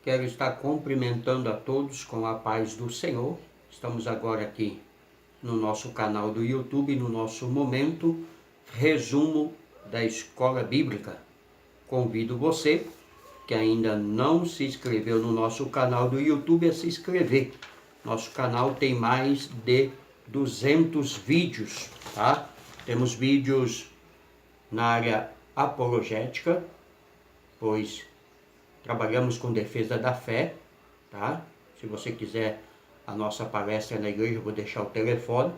Quero estar cumprimentando a todos com a paz do Senhor. Estamos agora aqui no nosso canal do YouTube, no nosso momento resumo da Escola Bíblica. Convido você que ainda não se inscreveu no nosso canal do YouTube a se inscrever. Nosso canal tem mais de 200 vídeos, tá? Temos vídeos na área apologética, pois trabalhamos com defesa da fé, tá? Se você quiser a nossa palestra na igreja, eu vou deixar o telefone.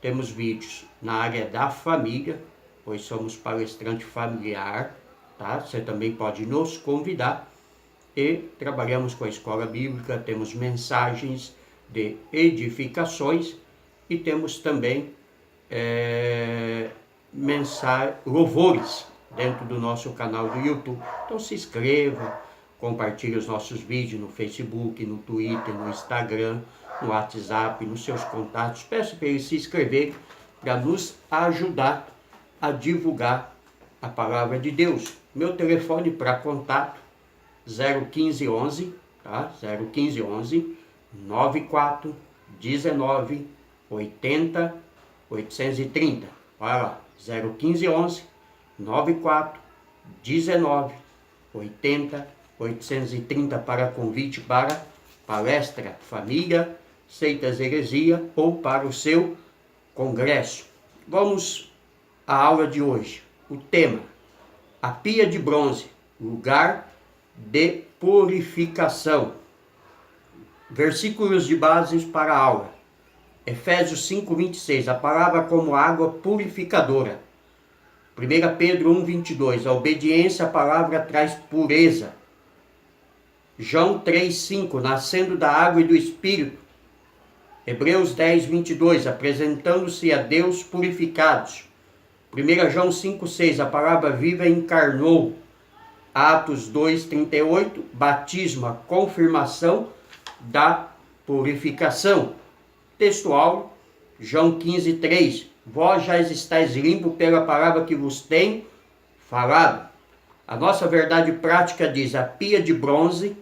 Temos vídeos na área da família, pois somos palestrante familiar, tá? Você também pode nos convidar. E trabalhamos com a escola bíblica, temos mensagens de edificações e temos também louvores dentro do nosso canal do YouTube. Então se inscreva, compartilhe os nossos vídeos no Facebook, no Twitter, no Instagram, no WhatsApp, nos seus contatos. Peço para eles se inscreverem para nos ajudar a divulgar a palavra de Deus. Meu telefone para contato 01511, tá? 01511 94 19 80 830. Olha lá, 01511 94 19 80 830 para convite para palestra, família, seitas, heresia ou para o seu congresso. Vamos à aula de hoje. O tema: a pia de bronze, lugar de purificação. Versículos de base para a aula. Efésios 5:26, a palavra como água purificadora. 1 Pedro 1:22, a obediência à palavra traz pureza. João 3:5, nascendo da água e do Espírito. Hebreus 10:22, apresentando-se a Deus purificados. 1 João 5:6, a palavra viva encarnou. Atos 2:38, batismo, a confirmação da purificação. Textual, João 15:3, vós já estáis limpos pela palavra que vos tenho falado. A nossa verdade prática diz: a pia de bronze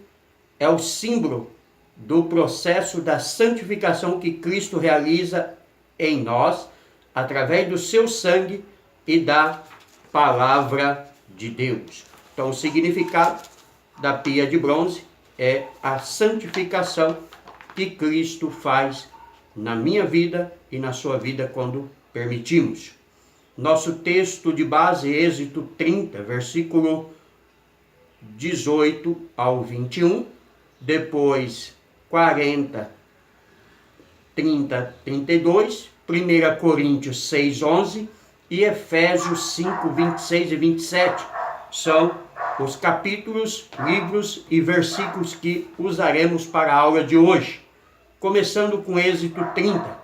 é o símbolo do processo da santificação que Cristo realiza em nós, através do seu sangue e da palavra de Deus. Então, o significado da pia de bronze é a santificação que Cristo faz na minha vida e na sua vida quando permitimos. Nosso texto de base, Êxodo 30, versículo 18 ao 21, depois 40, 30, 32, 1 Coríntios 6, 11 e Efésios 5, 26 e 27. São os capítulos, livros e versículos que usaremos para a aula de hoje. Começando com Êxodo 30.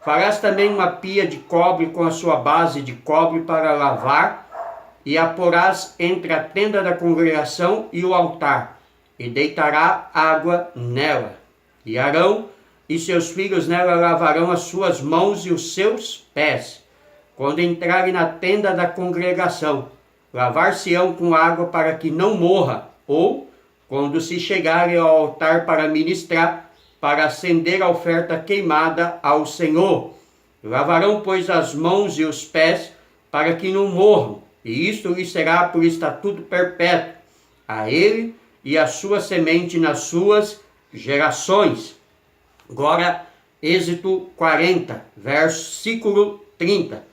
Farás também uma pia de cobre com a sua base de cobre para lavar, e a porás entre a tenda da congregação e o altar, e deitará água nela. E Arão e seus filhos nela lavarão as suas mãos e os seus pés, quando entrarem na tenda da congregação. Lavar-se-ão com água para que não morra, ou, quando se chegarem ao altar para ministrar, para acender a oferta queimada ao Senhor. Lavarão, pois, as mãos e os pés, para que não morram, e isto lhe será por estatuto perpétuo, a ele e a sua semente nas suas gerações. Agora, Êxodo 40, versículo 30.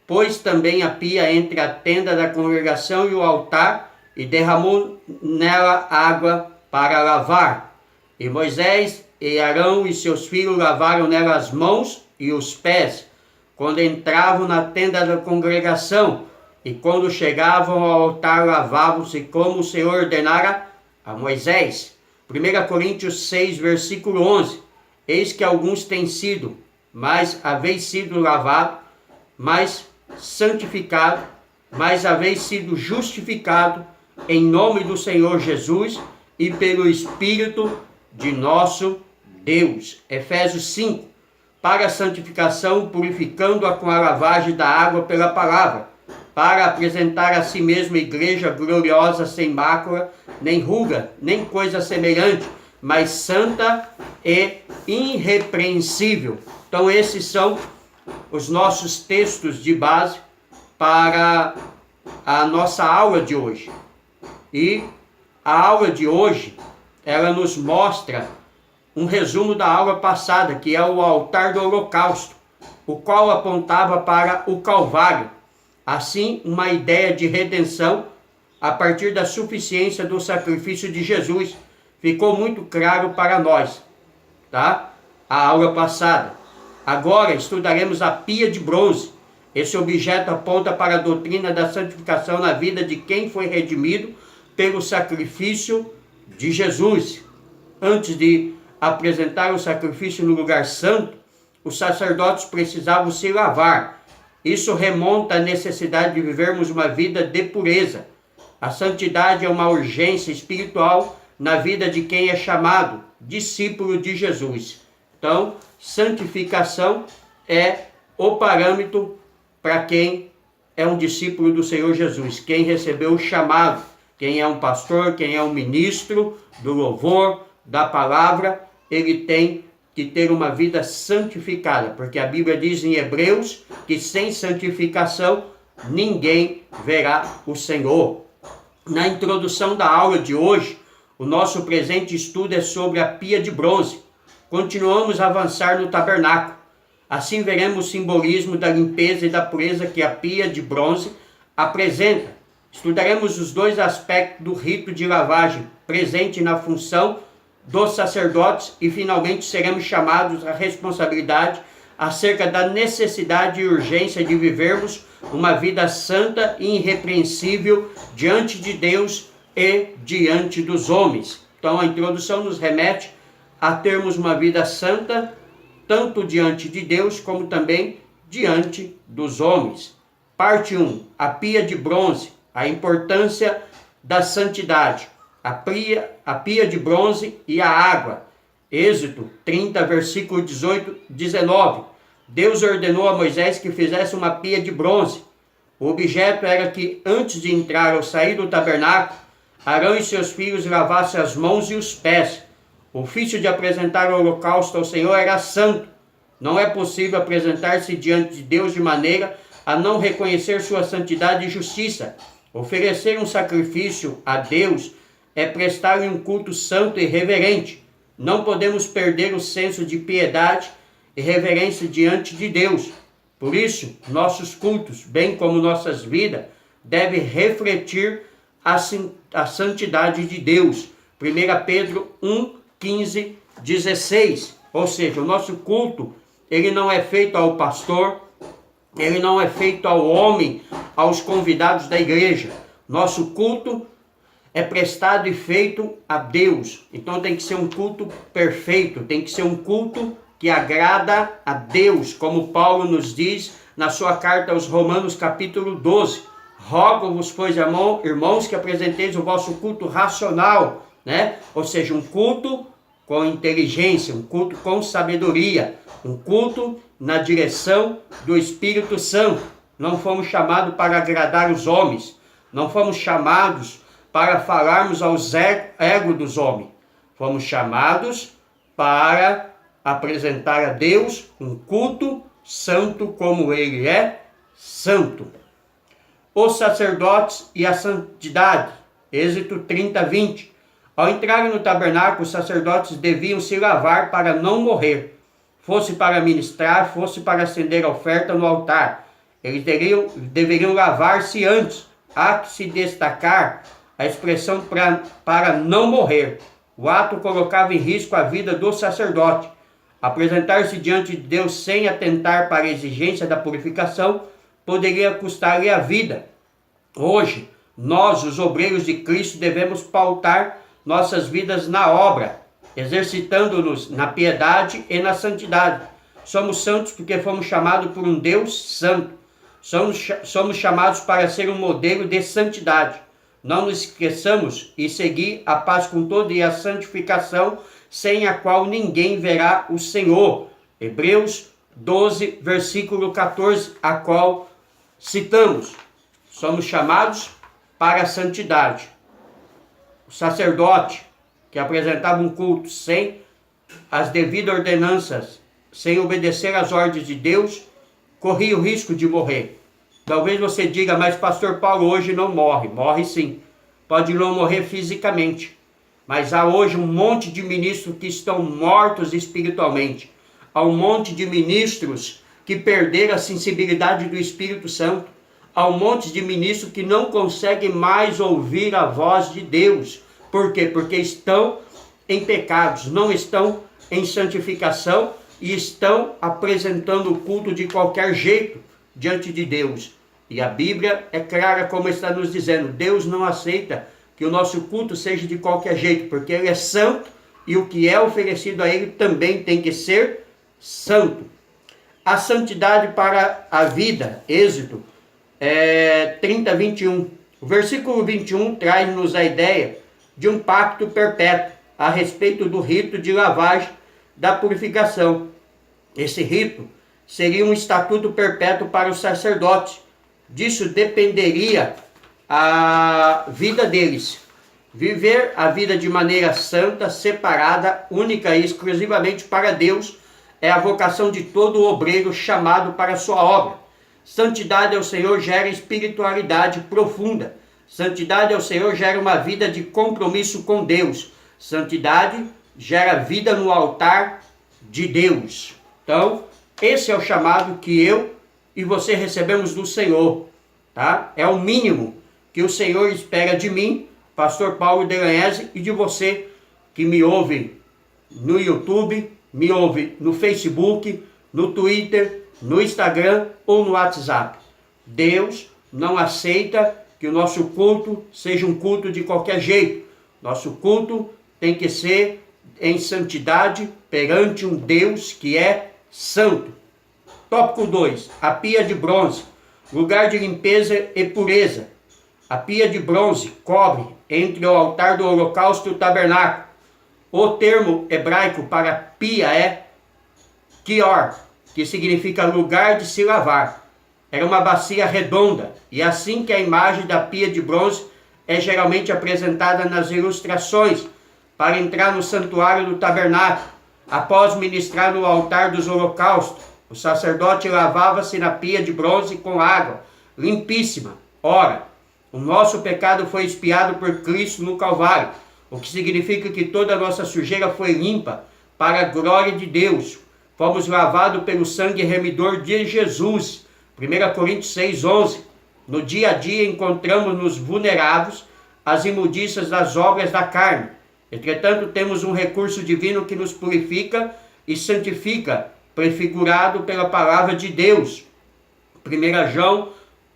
Pôs também a pia entre a tenda da congregação e o altar, e derramou nela água para lavar. E Moisés e Arão e seus filhos lavaram nela as mãos e os pés, quando entravam na tenda da congregação, e quando chegavam ao altar lavavam-se como o Senhor ordenara a Moisés. 1 Coríntios 6, versículo 11. Eis que alguns têm sido, mas haveis sido lavado, mas santificado, mas haveis sido justificado em nome do Senhor Jesus e pelo Espírito de nosso Deus. Efésios 5, para a santificação, purificando-a com a lavagem da água pela palavra, para apresentar a si mesmo igreja gloriosa, sem mácula, nem ruga, nem coisa semelhante, mas santa e irrepreensível. Então esses são os nossos textos de base para a nossa aula de hoje. E a aula de hoje, ela nos mostra um resumo da aula passada, que é o altar do holocausto, o qual apontava para o Calvário. Assim, uma ideia de redenção a partir da suficiência do sacrifício de Jesus ficou muito claro para nós, tá? A aula passada. Agora estudaremos a pia de bronze. Esse objeto aponta para a doutrina da santificação na vida de quem foi redimido pelo sacrifício de Jesus. Antes de apresentar o sacrifício no lugar santo, os sacerdotes precisavam se lavar. Isso remonta à necessidade de vivermos uma vida de pureza. A santidade é uma urgência espiritual na vida de quem é chamado discípulo de Jesus. Então, santificação é o parâmetro para quem é um discípulo do Senhor Jesus, quem recebeu o chamado, quem é um pastor, quem é um ministro do louvor, da palavra, ele tem que ter uma vida santificada, porque a Bíblia diz em Hebreus que sem santificação ninguém verá o Senhor. Na introdução da aula de hoje, o nosso presente estudo é sobre a pia de bronze. Continuamos a avançar no tabernáculo. Assim veremos o simbolismo da limpeza e da pureza que a pia de bronze apresenta. Estudaremos os dois aspectos do rito de lavagem, presente na função dos sacerdotes, e finalmente seremos chamados à responsabilidade acerca da necessidade e urgência de vivermos uma vida santa e irrepreensível diante de Deus e diante dos homens. Então a introdução nos remete a termos uma vida santa, tanto diante de Deus como também diante dos homens. Parte 1. A pia de bronze, a importância da santidade. A pia de bronze e a água. Êxodo 30, versículo 18, 19. Deus ordenou a Moisés que fizesse uma pia de bronze. O objeto era que, antes de entrar ou sair do tabernáculo, Arão e seus filhos lavassem as mãos e os pés. O ofício de apresentar o holocausto ao Senhor era santo. Não é possível apresentar-se diante de Deus de maneira a não reconhecer sua santidade e justiça. Oferecer um sacrifício a Deus é prestar-lhe um culto santo e reverente. Não podemos perder o senso de piedade e reverência diante de Deus. Por isso, nossos cultos, bem como nossas vidas, devem refletir a santidade de Deus. 1 Pedro 1, 15, 16. Ou seja, o nosso culto, ele não é feito ao pastor, ele não é feito ao homem, aos convidados da igreja. Nosso culto é prestado e feito a Deus. Então tem que ser um culto perfeito, tem que ser um culto que agrada a Deus, como Paulo nos diz na sua carta aos Romanos, capítulo 12. Rogo-vos, pois, irmãos, que apresenteis o vosso culto racional, né? Ou seja, um culto com inteligência, um culto com sabedoria, um culto na direção do Espírito Santo. Não fomos chamados para agradar os homens, não fomos chamados para falarmos aos egos dos homens. Fomos chamados para apresentar a Deus um culto santo como Ele é santo. Os sacerdotes e a santidade. Êxodo 30, 20. Ao entrarem no tabernáculo, os sacerdotes deviam se lavar para não morrer. Fosse para ministrar, fosse para acender a oferta no altar. Eles deveriam lavar-se antes. Há que se destacar a expressão para não morrer. O ato colocava em risco a vida do sacerdote. Apresentar-se diante de Deus sem atentar para a exigência da purificação poderia custar-lhe a vida. Hoje, nós, os obreiros de Cristo, devemos pautar nossas vidas na obra, exercitando-nos na piedade e na santidade. Somos santos porque fomos chamados por um Deus santo. Somos chamados para ser um modelo de santidade. Não nos esqueçamos e seguir a paz com todos e a santificação, sem a qual ninguém verá o Senhor. Hebreus 12, versículo 14, a qual citamos. somos chamados para a santidade. O sacerdote que apresentava um culto sem as devidas ordenanças, sem obedecer às ordens de Deus, corria o risco de morrer. Talvez você diga, mas pastor Paulo hoje não morre. Morre sim. Pode não morrer fisicamente. Mas há hoje um monte de ministros que estão mortos espiritualmente. Há um monte de ministros que perderam a sensibilidade do Espírito Santo. Há um monte de ministros que não conseguem mais ouvir a voz de Deus. Por quê? Porque estão em pecados, não estão em santificação e estão apresentando o culto de qualquer jeito diante de Deus. E a Bíblia é clara como está nos dizendo, Deus não aceita que o nosso culto seja de qualquer jeito, porque Ele é santo e o que é oferecido a Ele também tem que ser santo. A santidade para a vida, Êxodo 30, 21. O versículo 21 traz-nos a ideia de um pacto perpétuo a respeito do rito de lavagem da purificação. Esse rito seria um estatuto perpétuo para os sacerdotes. Disso dependeria a vida deles. Viver a vida de maneira santa, separada, única e exclusivamente para Deus, é a vocação de todo obreiro chamado para a sua obra. Santidade ao Senhor gera espiritualidade profunda. Santidade ao Senhor gera uma vida de compromisso com Deus. Santidade gera vida no altar de Deus. Então, esse é o chamado que eu e você recebemos do Senhor, tá? É o mínimo que o Senhor espera de mim, pastor Paulo Delanhese, e de você que me ouve no YouTube, me ouve no Facebook, no Twitter, no Instagram ou no WhatsApp. Deus não aceita que o nosso culto seja um culto de qualquer jeito. Nosso culto tem que ser em santidade perante um Deus que é santo. Tópico 2. A pia de bronze, lugar de limpeza e pureza. A pia de bronze cobre entre o altar do holocausto e o tabernáculo. O termo hebraico para pia é kior, que significa lugar de se lavar. Era uma bacia redonda, e assim que a imagem da pia de bronze é geralmente apresentada nas ilustrações, para entrar no santuário do tabernáculo. Após ministrar no altar dos holocaustos, o sacerdote lavava-se na pia de bronze com água, limpíssima. Ora, o nosso pecado foi expiado por Cristo no Calvário, o que significa que toda a nossa sujeira foi limpa para a glória de Deus. Fomos lavados pelo sangue remidor de Jesus. 1 Coríntios 6:11. No dia a dia encontramos-nos vulneráveis às imundícias das obras da carne. Entretanto, temos um recurso divino que nos purifica e santifica, prefigurado pela palavra de Deus. 1 João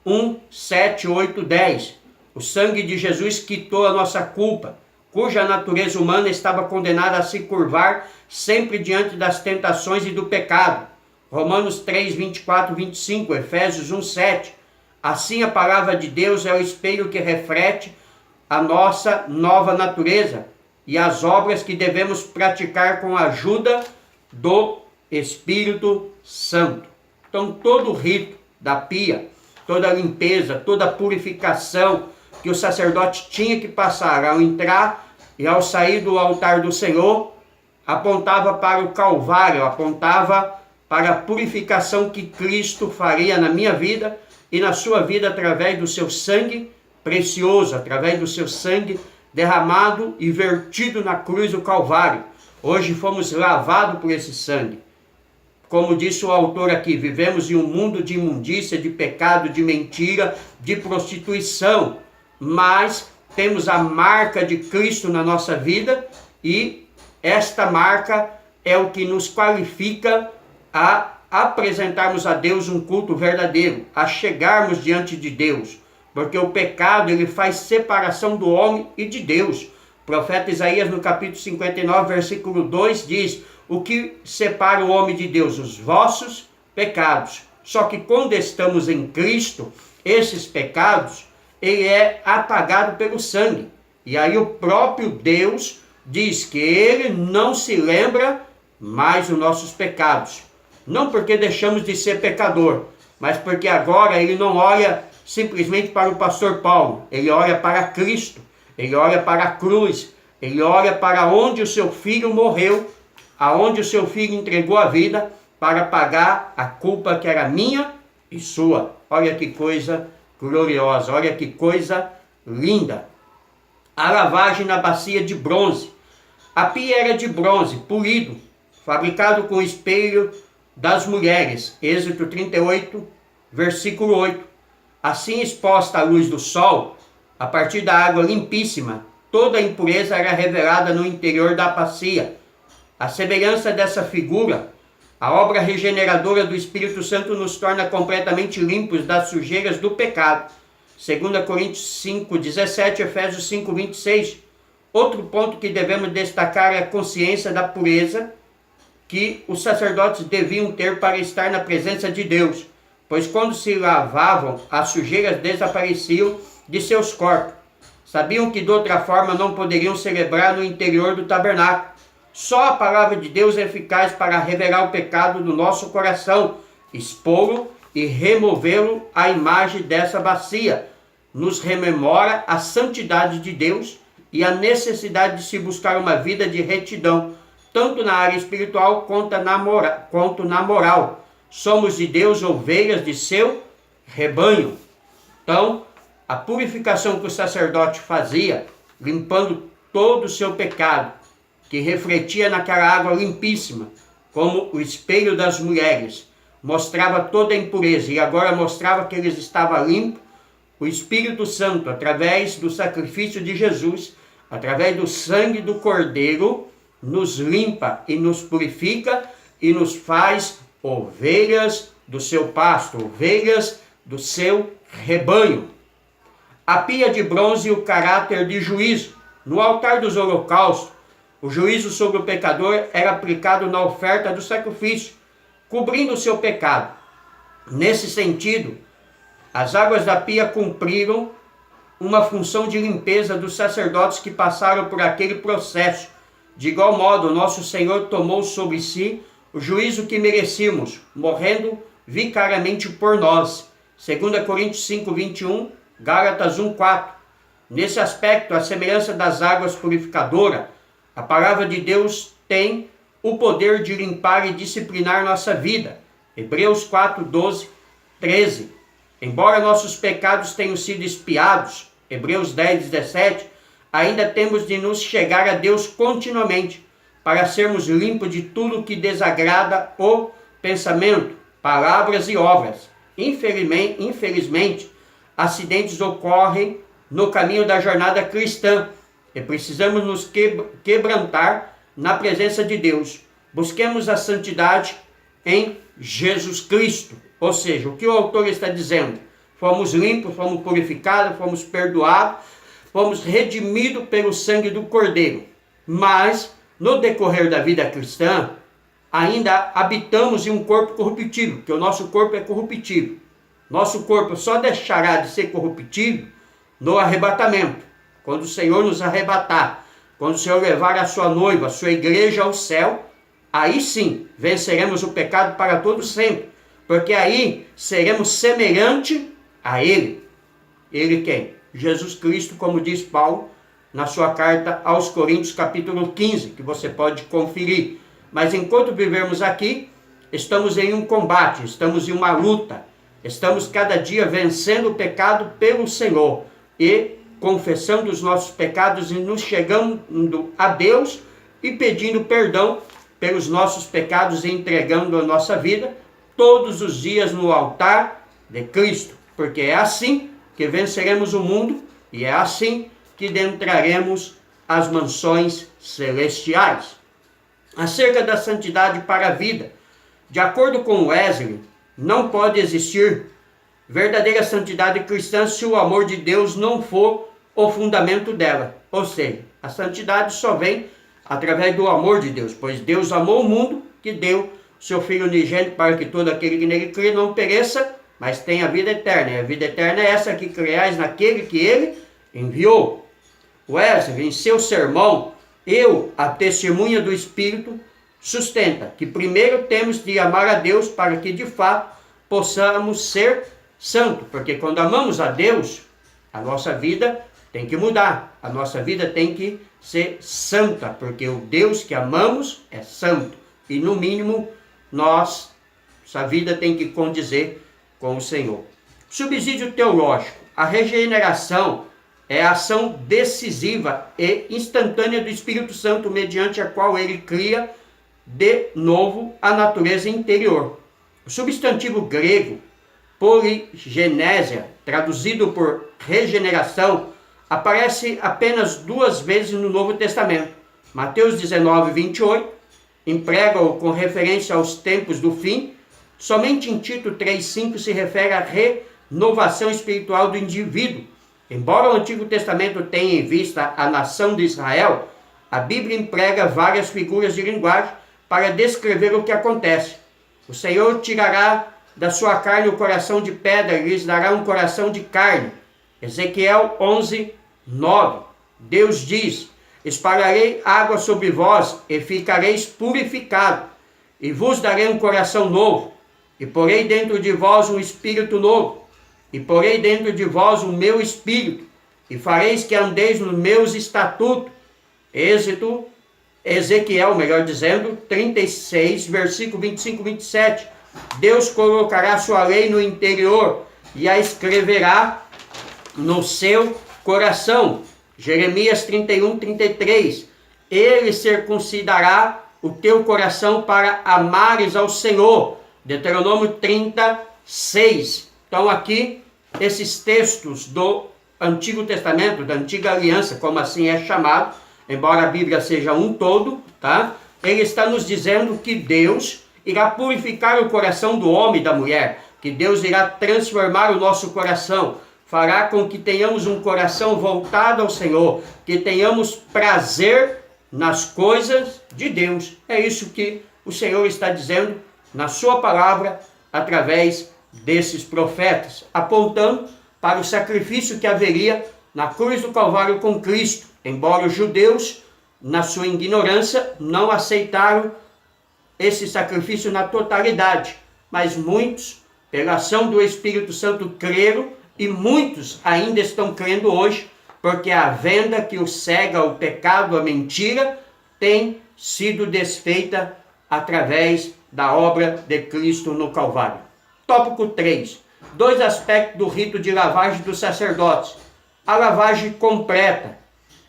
1, 7, 8, 10. O sangue de Jesus quitou a nossa culpa, cuja natureza humana estava condenada a se curvar sempre diante das tentações e do pecado. Romanos 3, 24, 25, Efésios 1, 7. Assim a palavra de Deus é o espelho que reflete a nossa nova natureza e as obras que devemos praticar com a ajuda do Espírito Santo. Então todo o rito da pia, toda a limpeza, toda a purificação que o sacerdote tinha que passar ao entrar e ao sair do altar do Senhor, apontava para o Calvário, apontava para a purificação que Cristo faria na minha vida e na sua vida através do seu sangue precioso, através do seu sangue derramado e vertido na cruz do Calvário. Hoje fomos lavados por esse sangue. Como disse o autor aqui, vivemos em um mundo de imundícia, de pecado, de mentira, de prostituição, mas temos a marca de Cristo na nossa vida e esta marca é o que nos qualifica a apresentarmos a Deus um culto verdadeiro, a chegarmos diante de Deus, porque o pecado ele faz separação do homem e de Deus. O profeta Isaías no capítulo 59, versículo 2 diz: o que separa o homem de Deus? Os vossos pecados. Só que quando estamos em Cristo, esses pecados, ele é apagado pelo sangue. E aí o próprio Deus diz que ele não se lembra mais dos nossos pecados. Não porque deixamos de ser pecador, mas porque agora ele não olha simplesmente para o pastor Paulo. Ele olha para Cristo, ele olha para a cruz, ele olha para onde o seu filho morreu, aonde o seu filho entregou a vida para pagar a culpa que era minha e sua. Olha que coisa gloriosa, olha que coisa linda. A lavagem na bacia de bronze. A pia era de bronze, polido, fabricado com o espelho das mulheres. Êxodo 38, versículo 8. Assim exposta à luz do sol, a partir da água limpíssima, toda a impureza era revelada no interior da bacia. A semelhança dessa figura, a obra regeneradora do Espírito Santo nos torna completamente limpos das sujeiras do pecado. 2 Coríntios 5, 17, Efésios 5, 26. Outro ponto que devemos destacar é a consciência da pureza que os sacerdotes deviam ter para estar na presença de Deus, pois quando se lavavam, as sujeiras desapareciam de seus corpos. Sabiam que de outra forma não poderiam celebrar no interior do tabernáculo. Só a palavra de Deus é eficaz para revelar o pecado do nosso coração, expô-lo e removê-lo à imagem dessa bacia. Nos rememora a santidade de Deus e a necessidade de se buscar uma vida de retidão, tanto na área espiritual quanto na moral. Somos de Deus ovelhas de seu rebanho. Então, a purificação que o sacerdote fazia, limpando todo o seu pecado, que refletia naquela água limpíssima, como o espelho das mulheres, mostrava toda a impureza e agora mostrava que eles estavam limpos. O Espírito Santo, através do sacrifício de Jesus, através do sangue do Cordeiro, nos limpa e nos purifica e nos faz ovelhas do seu pasto, ovelhas do seu rebanho. A pia de bronze e o caráter de juízo. No altar dos holocaustos, o juízo sobre o pecador era aplicado na oferta do sacrifício, cobrindo o seu pecado. Nesse sentido, as águas da pia cumpriram uma função de limpeza dos sacerdotes que passaram por aquele processo. De igual modo, nosso Senhor tomou sobre si o juízo que merecíamos, morrendo vicariamente por nós. 2 Coríntios 5, 21, Gálatas 1, 4. Nesse aspecto, a semelhança das águas purificadoras, a palavra de Deus tem o poder de limpar e disciplinar nossa vida. Hebreus 4, 12, 13. Embora nossos pecados tenham sido expiados, Hebreus 10, 17, ainda temos de nos chegar a Deus continuamente, para sermos limpos de tudo que desagrada o pensamento, palavras e obras. Infelizmente, acidentes ocorrem no caminho da jornada cristã e precisamos nos quebrantar na presença de Deus. Busquemos a santidade em Jesus Cristo. Ou seja, o que o autor está dizendo? Fomos limpos, fomos purificados, fomos perdoados, fomos redimidos pelo sangue do Cordeiro. Mas, no decorrer da vida cristã, ainda habitamos em um corpo corruptível, porque o nosso corpo é corruptível. Nosso corpo só deixará de ser corruptível no arrebatamento. Quando o Senhor nos arrebatar, quando o Senhor levar a sua noiva, a sua igreja ao céu, aí sim venceremos o pecado para todo sempre, porque aí seremos semelhantes a Ele. Ele quem? Jesus Cristo, como diz Paulo na sua carta aos Coríntios, capítulo 15, que você pode conferir. Mas enquanto vivermos aqui, estamos em um combate, estamos em uma luta, estamos cada dia vencendo o pecado pelo Senhor e confessando os nossos pecados e nos chegando a Deus e pedindo perdão pelos nossos pecados e entregando a nossa vida todos os dias no altar de Cristo, porque é assim que venceremos o mundo e é assim que adentraremos as mansões celestiais. Acerca da santidade para a vida, de acordo com Wesley, não pode existir verdadeira santidade cristã se o amor de Deus não for o fundamento dela. Ou seja, a santidade só vem através do amor de Deus, pois Deus amou o mundo que deu seu Filho unigênito para que todo aquele que nele crê não pereça, mas tenha a vida eterna. E a vida eterna é essa que creais naquele que ele enviou. Wesley, em seu sermão, a testemunha do Espírito, sustenta que primeiro temos de amar a Deus para que de fato possamos ser santo, porque quando amamos a Deus, a nossa vida tem que mudar, a nossa vida tem que ser santa, porque o Deus que amamos é santo, e no mínimo nossa vida tem que condizer com o Senhor. Subsídio teológico. A regeneração é a ação decisiva e instantânea do Espírito Santo, mediante a qual ele cria de novo a natureza interior. O substantivo grego poligenésia, traduzido por regeneração, aparece apenas 2 vezes no Novo Testamento. Mateus 19, 28, emprega-o com referência aos tempos do fim. Somente em Tito 3,5 se refere à renovação espiritual do indivíduo. Embora o Antigo Testamento tenha em vista a nação de Israel, a Bíblia emprega várias figuras de linguagem para descrever o que acontece. O Senhor tirará da sua carne o coração de pedra e lhes dará um coração de carne. Ezequiel 11, 9. Deus diz: espalharei água sobre vós e ficareis purificado, e vos darei um coração novo, e porei dentro de vós um espírito novo, e porei dentro de vós o meu espírito, e fareis que andeis nos meus estatutos. Ezequiel, melhor dizendo, 36, versículo 25 e 27. Deus colocará sua lei no interior e a escreverá no seu coração. Jeremias 31, 33. Ele circuncidará o teu coração para amares ao Senhor. Deuteronômio 36. Então aqui, esses textos do Antigo Testamento, da Antiga Aliança, como assim é chamado, embora a Bíblia seja um todo, tá? Ele está nos dizendo que Deus irá purificar o coração do homem e da mulher, que Deus irá transformar o nosso coração, fará com que tenhamos um coração voltado ao Senhor, que tenhamos prazer nas coisas de Deus. É isso que o Senhor está dizendo na sua palavra, através desses profetas, apontando para o sacrifício que haveria na cruz do Calvário com Cristo. Embora os judeus, na sua ignorância, não aceitaram esse sacrifício na totalidade, mas muitos, pela ação do Espírito Santo, creram, e muitos ainda estão crendo hoje, porque a venda que o cega o pecado, a mentira, tem sido desfeita através da obra de Cristo no Calvário. Tópico 3. 2 aspectos do rito de lavagem dos sacerdotes. A lavagem completa.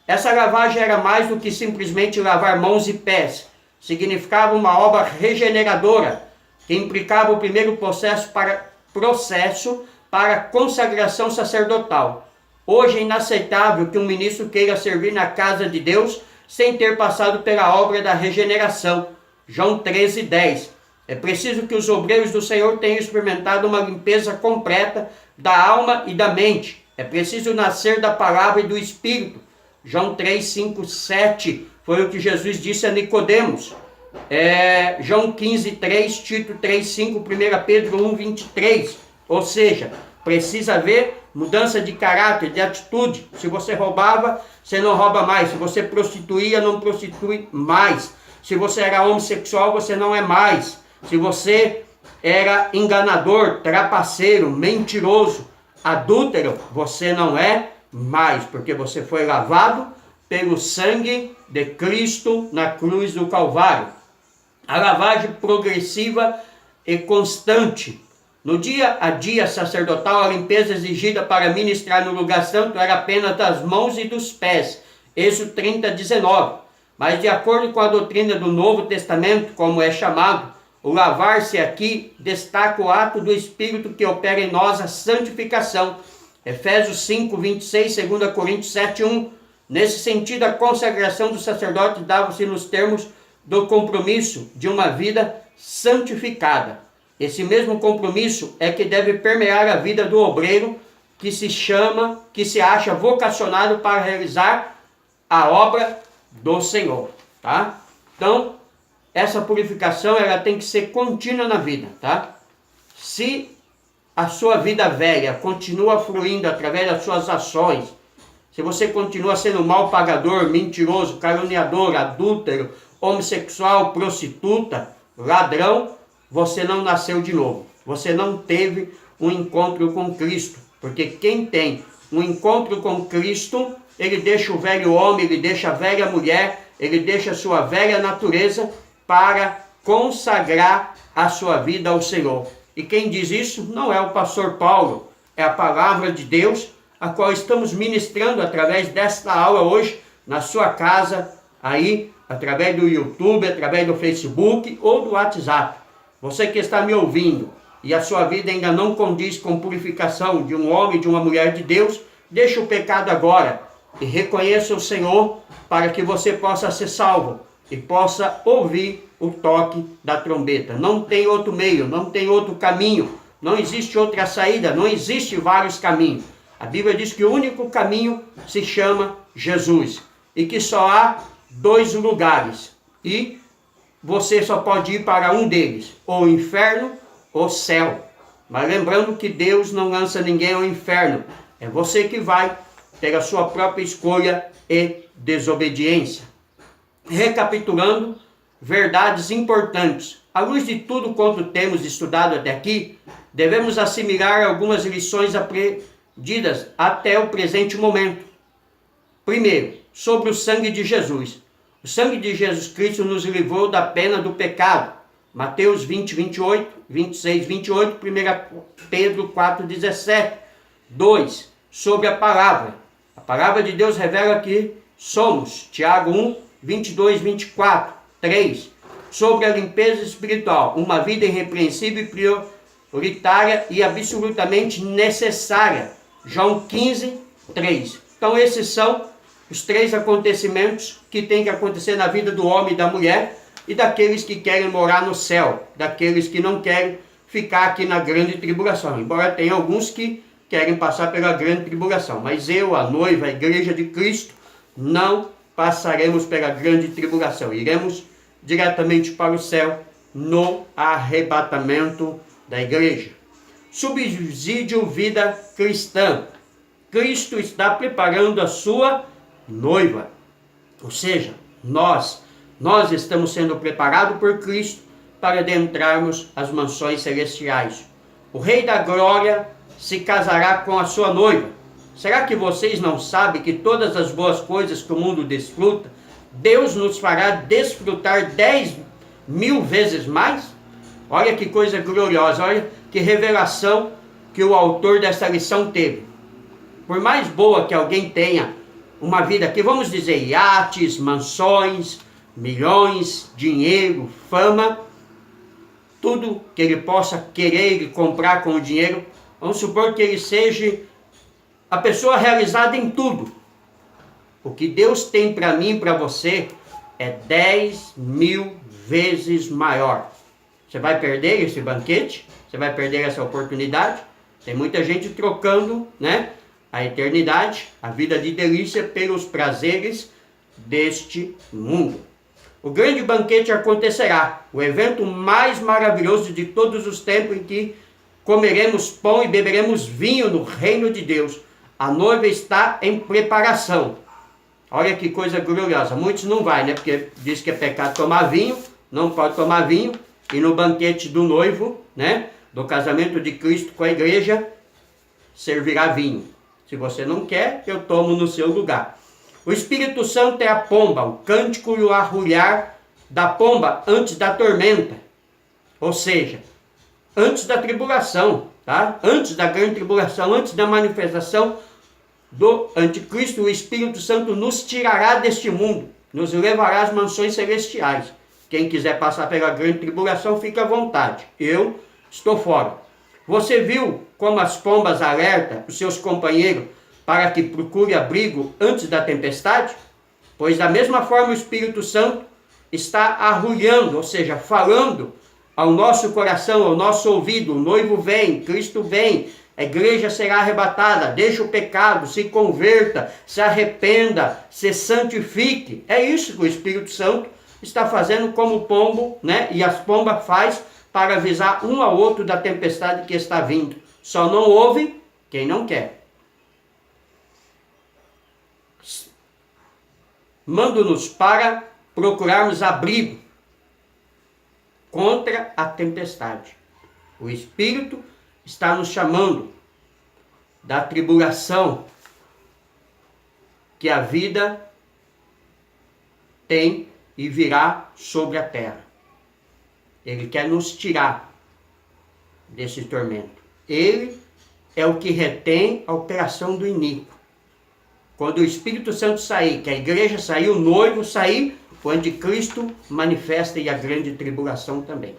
Essa lavagem era mais do que simplesmente lavar mãos e pés. Significava uma obra regeneradora, que implicava o primeiro processo para a consagração sacerdotal. Hoje é inaceitável que um ministro queira servir na casa de Deus sem ter passado pela obra da regeneração. João 13, 10. É preciso que os obreiros do Senhor tenham experimentado uma limpeza completa da alma e da mente. É preciso nascer da palavra e do Espírito. João 3, 5, 7 foi o que Jesus disse a Nicodemos. João 15, 3, Tito 3, 5, 1 Pedro 1, 23. Ou seja, precisa haver mudança de caráter, de atitude. Se você roubava, você não rouba mais. Se você prostituía, não prostitui mais. Se você era homossexual, você não é mais. Se você era enganador, trapaceiro, mentiroso, adúltero, você não é mais, porque você foi lavado pelo sangue de Cristo na cruz do Calvário. A lavagem progressiva e constante. No dia a dia sacerdotal, a limpeza exigida para ministrar no lugar santo era apenas das mãos e dos pés. Êxodo 30, 19. Mas de acordo com a doutrina do Novo Testamento, como é chamado, o lavar-se aqui destaca o ato do Espírito que opera em nós a santificação. Efésios 5, 26, 2 Coríntios 7, 1. Nesse sentido, a consagração do sacerdote dava-se nos termos do compromisso de uma vida santificada. Esse mesmo compromisso é que deve permear a vida do obreiro que se acha vocacionado para realizar a obra do Senhor, tá? Então, essa purificação ela tem que ser contínua na vida, tá? Se a sua vida velha continua fluindo através das suas ações, se você continua sendo mal pagador, mentiroso, caluniador, adúltero, homossexual, prostituta, ladrão, você não nasceu de novo. Você não teve um encontro com Cristo. Porque quem tem um encontro com Cristo, ele deixa o velho homem, ele deixa a velha mulher, ele deixa a sua velha natureza para consagrar a sua vida ao Senhor. E quem diz isso não é o pastor Paulo, é a palavra de Deus, a qual estamos ministrando através desta aula hoje, na sua casa, aí, através do YouTube, através do Facebook ou do WhatsApp. Você que está me ouvindo e a sua vida ainda não condiz com purificação de um homem e de uma mulher de Deus, deixe o pecado agora e reconheça o Senhor para que você possa ser salvo e possa ouvir o toque da trombeta. Não tem outro meio, não tem outro caminho, não existe outra saída, não existe vários caminhos. A Bíblia diz que o único caminho se chama Jesus e que só há 2 lugares e você só pode ir para um deles, ou o inferno ou o céu. Mas lembrando que Deus não lança ninguém ao inferno, é você que vai ter a sua própria escolha e desobediência. Recapitulando, verdades importantes. À luz de tudo quanto temos estudado até aqui, devemos assimilar algumas lições aprendidas até o presente momento. Primeiro, sobre o sangue de Jesus. O sangue de Jesus Cristo nos livrou da pena do pecado. Mateus 20, 28, 26, 28, 1 Pedro 4, 17. 2. Sobre a palavra. A palavra de Deus revela que somos. Tiago 1, 22, 24. 3. Sobre a limpeza espiritual. Uma vida irrepreensível e prioritária e absolutamente necessária. João 15, 3. Então esses são os 3 acontecimentos que tem que acontecer na vida do homem e da mulher e daqueles que querem morar no céu, daqueles que não querem ficar aqui na grande tribulação. Embora tenha alguns que querem passar pela grande tribulação, mas eu, a noiva, a igreja de Cristo, não passaremos pela grande tribulação. Iremos diretamente para o céu no arrebatamento da igreja. Subsídio vida cristã. Cristo está preparando a sua noiva. Ou seja, nós estamos sendo preparados por Cristo para adentrarmos as mansões celestiais. O Rei da Glória se casará com a sua noiva. Será que vocês não sabem que todas as boas coisas que o mundo desfruta, Deus nos fará desfrutar 10.000 vezes mais? Olha que coisa gloriosa, olha que revelação que o autor dessa lição teve. Por mais boa que alguém tenha uma vida que, vamos dizer, iates, mansões, milhões, dinheiro, fama, tudo que ele possa querer e comprar com o dinheiro, vamos supor que ele seja a pessoa realizada em tudo. O que Deus tem para mim e para você é 10.000 vezes maior. Você vai perder esse banquete? Você vai perder essa oportunidade? Tem muita gente trocando, né, a eternidade, a vida de delícia, pelos prazeres deste mundo. O grande banquete acontecerá, o evento mais maravilhoso de todos os tempos, em que comeremos pão e beberemos vinho no reino de Deus. A noiva está em preparação. Olha que coisa gloriosa. Muitos não vai, né? Porque diz que é pecado tomar vinho, não pode tomar vinho. E no banquete do noivo, né, do casamento de Cristo com a igreja, servirá vinho. Se você não quer, eu tomo no seu lugar. O Espírito Santo é a pomba, o cântico e o arrulhar da pomba antes da tormenta. Ou seja, antes da tribulação, tá? Antes da grande tribulação, antes da manifestação do anticristo, o Espírito Santo nos tirará deste mundo, nos levará às mansões celestiais. Quem quiser passar pela grande tribulação, fica à vontade. Eu estou fora. Você viu como as pombas alertam os seus companheiros para que procure abrigo antes da tempestade? Pois da mesma forma o Espírito Santo está arrulhando, ou seja, falando ao nosso coração, ao nosso ouvido. O noivo vem, Cristo vem, a igreja será arrebatada, deixa o pecado, se converta, se arrependa, se santifique. É isso que o Espírito Santo está fazendo como o pombo, né? E as pombas faz para avisar um ao outro da tempestade que está vindo. Só não ouve quem não quer. Manda-nos para procurarmos abrigo contra a tempestade. O Espírito está nos chamando da tribulação que a vida tem e virá sobre a terra. Ele quer nos tirar desse tormento. Ele é o que retém a operação do iníquo. Quando o Espírito Santo sair, que a igreja sair, o noivo sair, o anticristo manifesta e a grande tribulação também.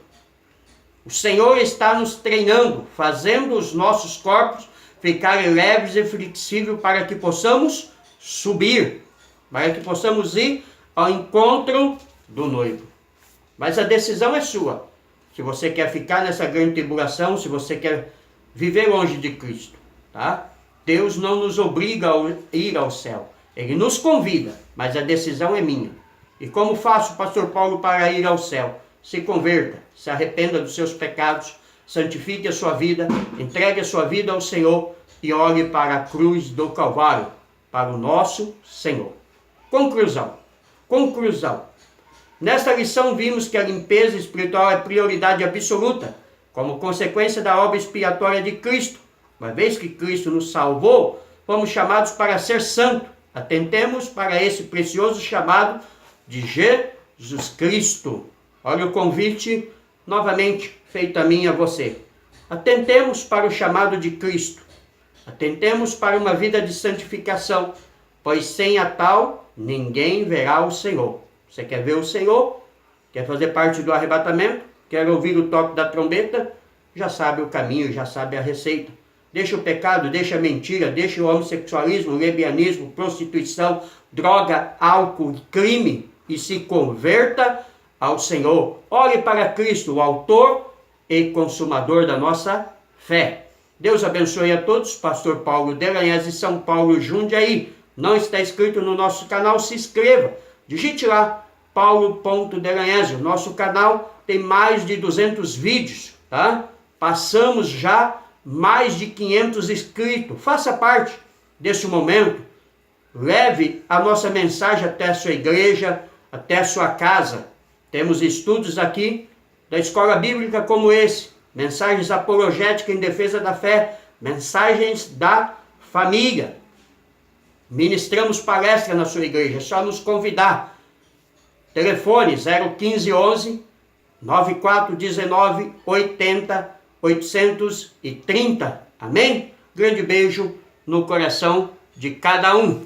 O Senhor está nos treinando, fazendo os nossos corpos ficarem leves e flexíveis para que possamos subir, para que possamos ir ao encontro do noivo. Mas a decisão é sua. Se você quer ficar nessa grande tribulação, se você quer viver longe de Cristo, tá? Deus não nos obriga a ir ao céu. Ele nos convida, mas a decisão é minha. E como faço, pastor Paulo, para ir ao céu? Se converta, se arrependa dos seus pecados, santifique a sua vida, entregue a sua vida ao Senhor e olhe para a cruz do Calvário, para o nosso Senhor. Conclusão. Nesta lição vimos que a limpeza espiritual é prioridade absoluta, como consequência da obra expiatória de Cristo. Uma vez que Cristo nos salvou, fomos chamados para ser santos. Atentemos para esse precioso chamado de Jesus Cristo. Olha o convite novamente feito a mim e a você. Atentemos para o chamado de Cristo. Atentemos para uma vida de santificação, pois sem a tal, ninguém verá o Senhor. Você quer ver o Senhor? Quer fazer parte do arrebatamento? Quer ouvir o toque da trombeta? Já sabe o caminho, já sabe a receita. Deixa o pecado, deixa a mentira, deixa o homossexualismo, o lesbianismo, prostituição, droga, álcool, crime e se converta ao Senhor. Olhe para Cristo, o autor e consumador da nossa fé. Deus abençoe a todos. Pastor Paulo Delanhas de São Paulo, Jundiaí. Não está inscrito no nosso canal? Se inscreva. Digite lá, paulo.delanhas. O nosso canal tem mais de 200 vídeos, tá? Passamos já mais de 500 inscritos. Faça parte desse momento. Leve a nossa mensagem até a sua igreja, até a sua casa. Temos estudos aqui da escola bíblica como esse. Mensagens apologéticas em defesa da fé. Mensagens da família. Ministramos palestra na sua igreja. É só nos convidar. Telefone 01511 9419 80 830. Amém? Grande beijo no coração de cada um.